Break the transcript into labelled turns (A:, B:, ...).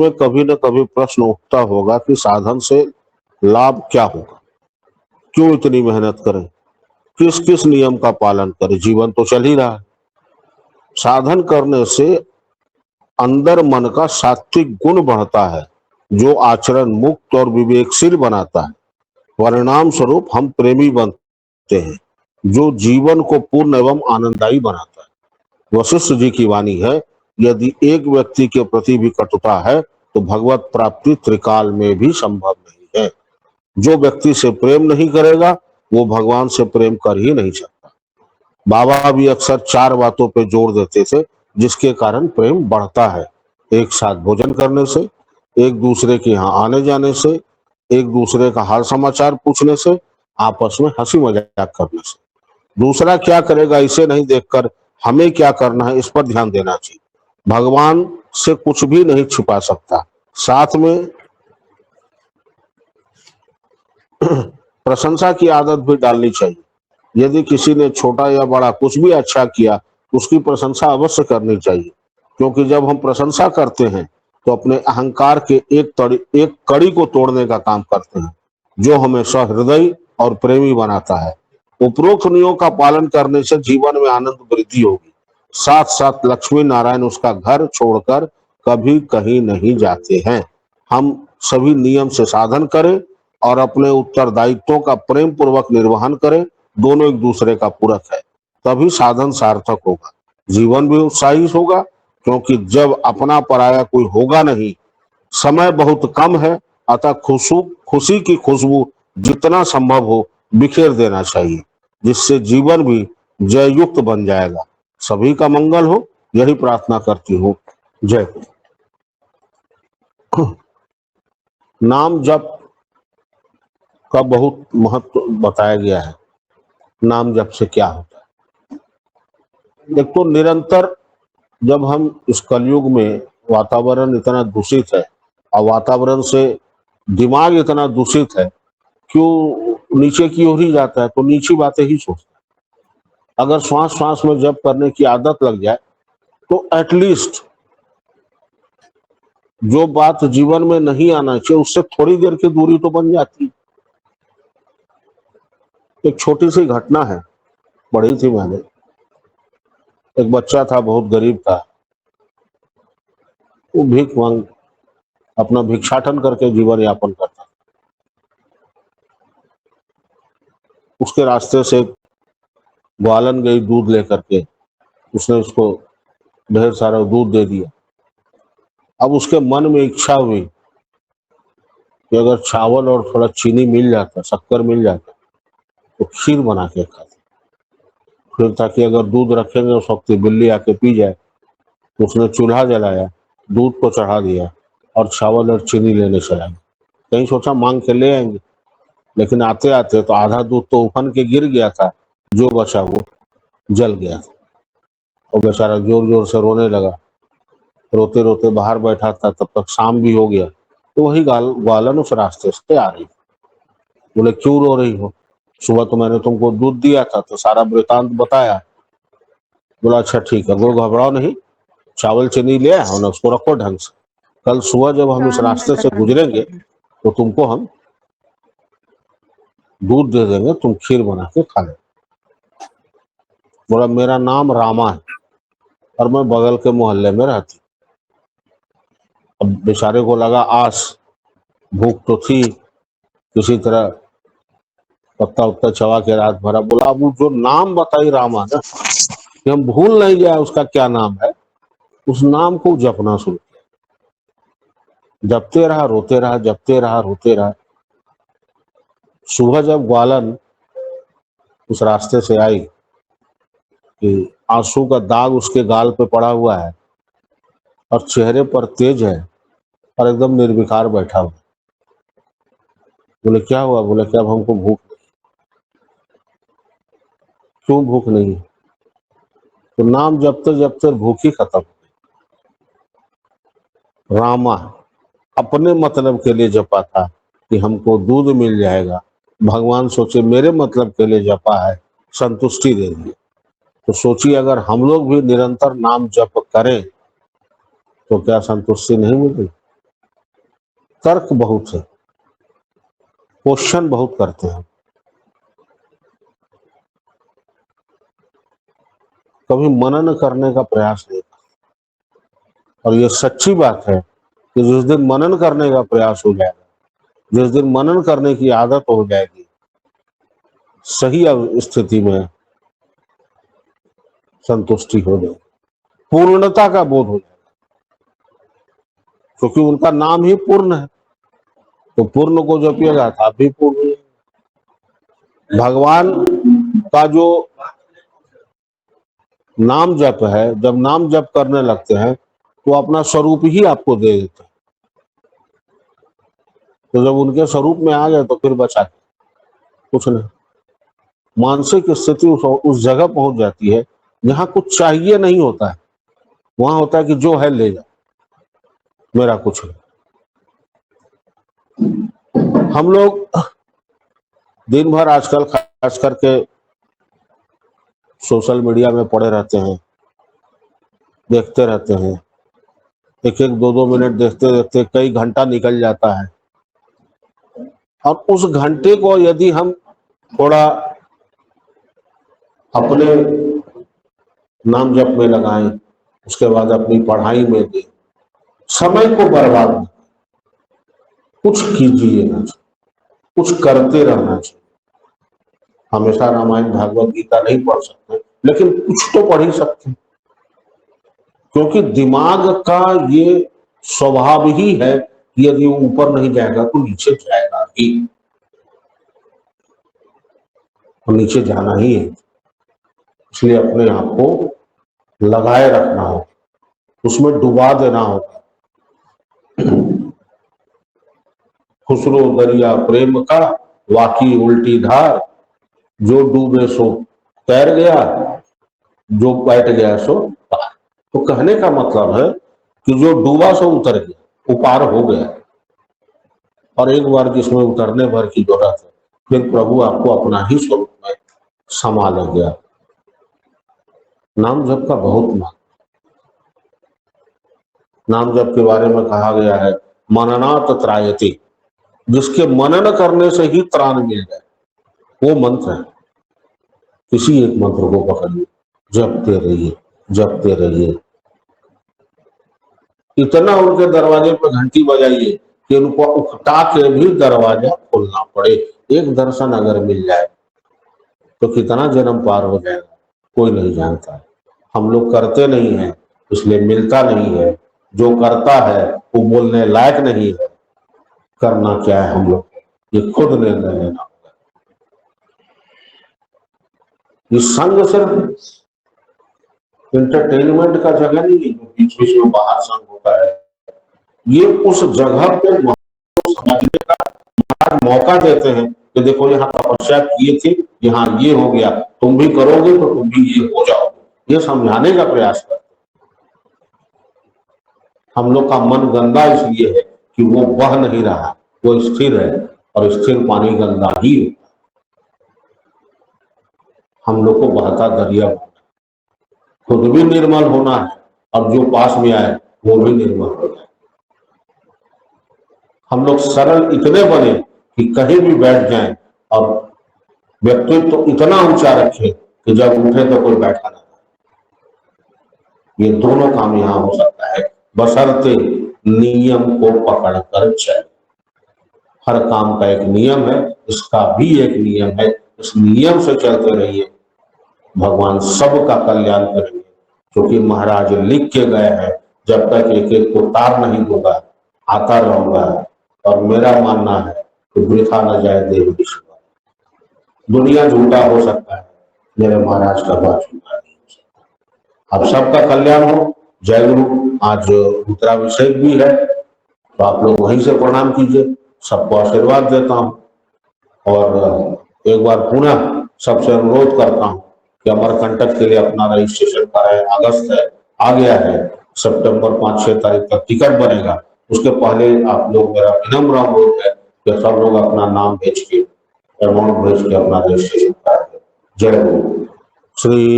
A: में कभी न कभी प्रश्न उठता होगा कि साधन से लाभ क्या होगा, क्यों इतनी मेहनत करें, किस किस नियम का पालन करें, जीवन तो चल ही रहा है। साधन करने से अंदर मन का सात्विक गुण बढ़ता है, जो आचरण मुक्त और विवेकशील बनाता है। परिणाम स्वरूप हम प्रेमी बनते हैं, जो जीवन को पूर्ण एवं आनंददायी बनाता है। वशिष्ठ जी की वाणी है, यदि एक व्यक्ति के प्रति भी कटुता है तो भगवत प्राप्ति त्रिकाल में भी संभव नहीं है। जो व्यक्ति से प्रेम नहीं करेगा वो भगवान से प्रेम कर ही नहीं सकता। बाबा भी अक्सर चार बातों पे जोर देते थे जिसके कारण प्रेम बढ़ता है। एक साथ भोजन करने से, एक दूसरे के यहाँ आने जाने से, एक दूसरे का हाल समाचार पूछने से, आपस में हंसी मजाक करने से। दूसरा क्या करेगा इसे नहीं देखकर हमें क्या करना है इस पर ध्यान देना चाहिए। भगवान से कुछ भी नहीं छिपा सकता। साथ में प्रशंसा की आदत भी डालनी चाहिए। यदि किसी ने छोटा या बड़ा कुछ भी अच्छा किया उसकी प्रशंसा अवश्य करनी चाहिए, क्योंकि जब हम प्रशंसा करते हैं तो अपने अहंकार के एक कड़ी को तोड़ने का काम करते हैं, जो हमें सहृदय और प्रेमी बनाता है। उपरोक्त नियमों का पालन करने से जीवन में आनंद वृद्धि होगी। साथ साथ लक्ष्मी नारायण उसका घर छोड़कर कभी कहीं नहीं जाते हैं। हम सभी नियम से साधन करें और अपने उत्तरदायित्वों का प्रेम पूर्वक निर्वहन करें। दोनों एक दूसरे का पूरक है, तभी साधन सार्थक होगा, जीवन भी उत्साही होगा। क्योंकि जब अपना पराया कोई होगा नहीं, समय बहुत कम है, अतः खुशी की खुशबू जितना संभव हो बिखेर देना चाहिए, जिससे जीवन भी जय युक्त बन जाएगा। सभी का मंगल हो, यही प्रार्थना करती हूँ। जय हो। नाम जप का बहुत महत्व बताया गया है। नाम जप से क्या होता है? एक तो निरंतर, जब हम इस कलयुग में वातावरण इतना दूषित है और वातावरण से दिमाग इतना दूषित है, क्यों नीचे की ओर ही जाता है, तो नीची बातें ही सोचता है। अगर श्वास श्वास में जप करने की आदत लग जाए तो एटलीस्ट जो बात जीवन में नहीं आना चाहिए उससे थोड़ी देर की दूरी तो बन जाती है। एक छोटी सी घटना है, पढ़ी थी मैंने। एक बच्चा था, बहुत गरीब था, वो भीख मांग अपना भिक्षाटन करके जीवन यापन करता। उसके रास्ते से ग्वालन गई दूध लेकर के, उसने उसको ढेर सारा दूध दे दिया। अब उसके मन में इच्छा हुई कि अगर चावल और थोड़ा चीनी मिल जाता, शक्कर मिल जाता, तो खीर बना के खाते, फिर ताकि अगर दूध रखेंगे उस वक्त बिल्ली आके पी जाए। तो उसने चूल्हा जलाया, दूध को चढ़ा दिया और चावल और चीनी लेने चला गया। कहीं सोचा मांग के ले आएंगे, लेकिन आते आते तो आधा दूध तो उफन के गिर गया था, जो बचा वो जल गया था। और बेचारा जोर जोर से रोने लगा, रोते रोते बाहर बैठा था, तब तक शाम भी हो गया। तो वही ग्वालन उस रास्ते से आ रही। बोले क्यों रो रही हो? सुबह तो मैंने तुमको दूध दिया था, तो सारा वृतांत बताया। बोला अच्छा ठीक है, वो घबराओ नहीं, चावल चीनी ले आओ ना, उसको रखो ढंग से। कल सुबह जब हम इस रास्ते से गुजरेंगे तो तुमको हम दूध दे देंगे, तुम खीर बना के खा ले। बोला मेरा नाम रामा है और मैं बगल के मोहल्ले में रहती। अब बेचारे को लगा आस, भूख तो थी, किसी तरह पत्ता उत्ता चबा के रात भरा। बोला अब वो जो नाम बताई रामा ना, कि हम भूल नहीं गया उसका क्या नाम है, उस नाम को जपना शुरू किया। जपते रहा, रोते रहा, जपते रहा, रोते रहा। सुबह जब ग्वालन उस रास्ते से आई कि आंसू का दाग उसके गाल पे पड़ा हुआ है और चेहरे पर तेज है और एकदम निर्विकार बैठा हुआ। बोले क्या हुआ? बोले कि अब हमको भूख नहीं। क्यों भूख नहीं? तो नाम जपते जपते भूख ही खत्म। रामा अपने मतलब के लिए जपा था कि हमको दूध मिल जाएगा, भगवान सोचे मेरे मतलब के लिए जपा है, संतुष्टि दे दी। तो सोचिए अगर हम लोग भी निरंतर नाम जप करें तो क्या संतुष्टि नहीं मिलेगी? तर्क बहुत है, क्वेश्चन बहुत करते हैं, कभी मनन करने का प्रयास नहीं। और ये सच्ची बात है कि जिस दिन मनन करने का प्रयास हो जाएगा, जिस दिन मनन करने की आदत हो जाएगी, सही स्थिति में संतुष्टि हो जाएगी, पूर्णता का बोध हो जाएगा, क्योंकि उनका नाम ही पूर्ण है। तो पूर्ण को जपिएगा तो आप भी पूर्ण है। भगवान का जो नाम जप है, जब नाम जप करने लगते हैं तो अपना स्वरूप ही आपको दे देते हैं। तो जब उनके स्वरूप में आ गए तो फिर बचा कुछ नहीं। मानसिक स्थिति उस जगह पहुंच जाती है जहां कुछ चाहिए नहीं होता है, वहां होता है कि जो है ले जाओ, मेरा कुछ नहीं। हम लोग दिन भर आजकल खास करके सोशल मीडिया में पड़े रहते हैं, देखते रहते हैं, एक एक दो दो मिनट देखते देखते कई घंटा निकल जाता है। और उस घंटे को यदि हम थोड़ा अपने नाम जप में लगाएं, उसके बाद अपनी पढ़ाई में दें, समय को बर्बाद न, कुछ कीजिए ना, कुछ करते रहना चाहिए। हमेशा रामायण भागवत गीता नहीं पढ़ सकते, लेकिन कुछ तो पढ़ ही सकते हैं, क्योंकि दिमाग का ये स्वभाव ही है कि यदि वो ऊपर नहीं जाएगा तो नीचे जाएगा ही, तो नीचे जाना ही है। इसलिए अपने आप को लगाए रखना होगा, उसमें डुबा देना होगा। खुसरो दरिया प्रेम का, वाकी उल्टी धार, जो डूबे सो तैर गया, जो बैठ गया सो पार। तो कहने का मतलब है कि जो डूबा सो उतर गया, वो पार हो गया। और एक बार जिसमें उतरने भर की जरूरत है, फिर प्रभु आपको अपना ही स्वरूप में समा ले गया। नाम जप का बहुत महत्व, नाम जप के बारे में कहा गया है मननात् त्रायते, जिसके मनन करने से ही त्राण मिल जाए, वो मंत्र है। किसी एक मंत्र को पकड़िए, जपते रहिए, जपते रहिए। इतना उनके दरवाजे पर घंटी बजाइए कि उनको उकटा के भी दरवाजा खोलना पड़े। एक दर्शन अगर मिल जाए तो कितना जन्म पार हो जाएगा कोई नहीं जानता। हम लोग करते नहीं है, इसलिए मिलता नहीं है। जो करता है वो बोलने लायक नहीं है। करना क्या है हम लोग, ये खुद निर्णय लेना होगा। ये संग सिर्फ इंटरटेनमेंट का जगह नहीं है, बीच बीच में बाहर संग होता है। ये उस जगह को समझने का मौका देते हैं कि देखो यहाँ तपस्या किए थे, यहाँ ये हो गया, तुम भी करोगे तो तुम भी ये हो जाओगे, ये समझाने का प्रयास करते हैं। हम लोग का मन गंदा इसलिए है कि वो बह नहीं रहा, वो स्थिर है, और स्थिर पानी गंदा ही है। हम लोग को बहता दरिया खुद भी निर्मल होना है, और जो पास में आए वो भी निर्मल हो जाए। हम लोग सरल इतने बने कि कहीं भी बैठ जाएं और व्यक्तित्व तो इतना ऊंचा रखे कि जब उठे तो कोई बैठा ना। ये दोनों काम यहां हो सकता है, बशर्ते नियम को पकड़कर चले। हर काम का एक नियम है, इसका भी एक नियम है। इस नियम से चलते रहिए, भगवान सबका कल्याण करेंगे। क्योंकि महाराज लिख के गए हैं, जब तक एक एक को तार नहीं दूंगा आता रहूंगा। और मेरा मानना है कि वृथा न जाए देव विश्व। दुनिया झूठा हो सकता है, मेरे महाराज का बात झूठा नहीं हो सकता। अब सबका कल्याण हो। जय गुरु। आज रुद्राभिषेक भी है, तो आप लोग वहीं से प्रणाम कीजिए। सबको आशीर्वाद देता हूँ और एक बार पुनः सबसे अनुरोध करता हूँ कि अमरकंटक के लिए अपना रजिस्ट्रेशन कराएं। अगस्त है, आ गया है, सितंबर 5-6 तारीख तक टिकट बनेगा। उसके पहले आप लोग, मेरा विनम्र अनुरोध है कि सब लोग अपना नाम भेज के, अमाउंट भेज के अपना रजिस्ट्रेशन करा दें। जय गुरु। श्री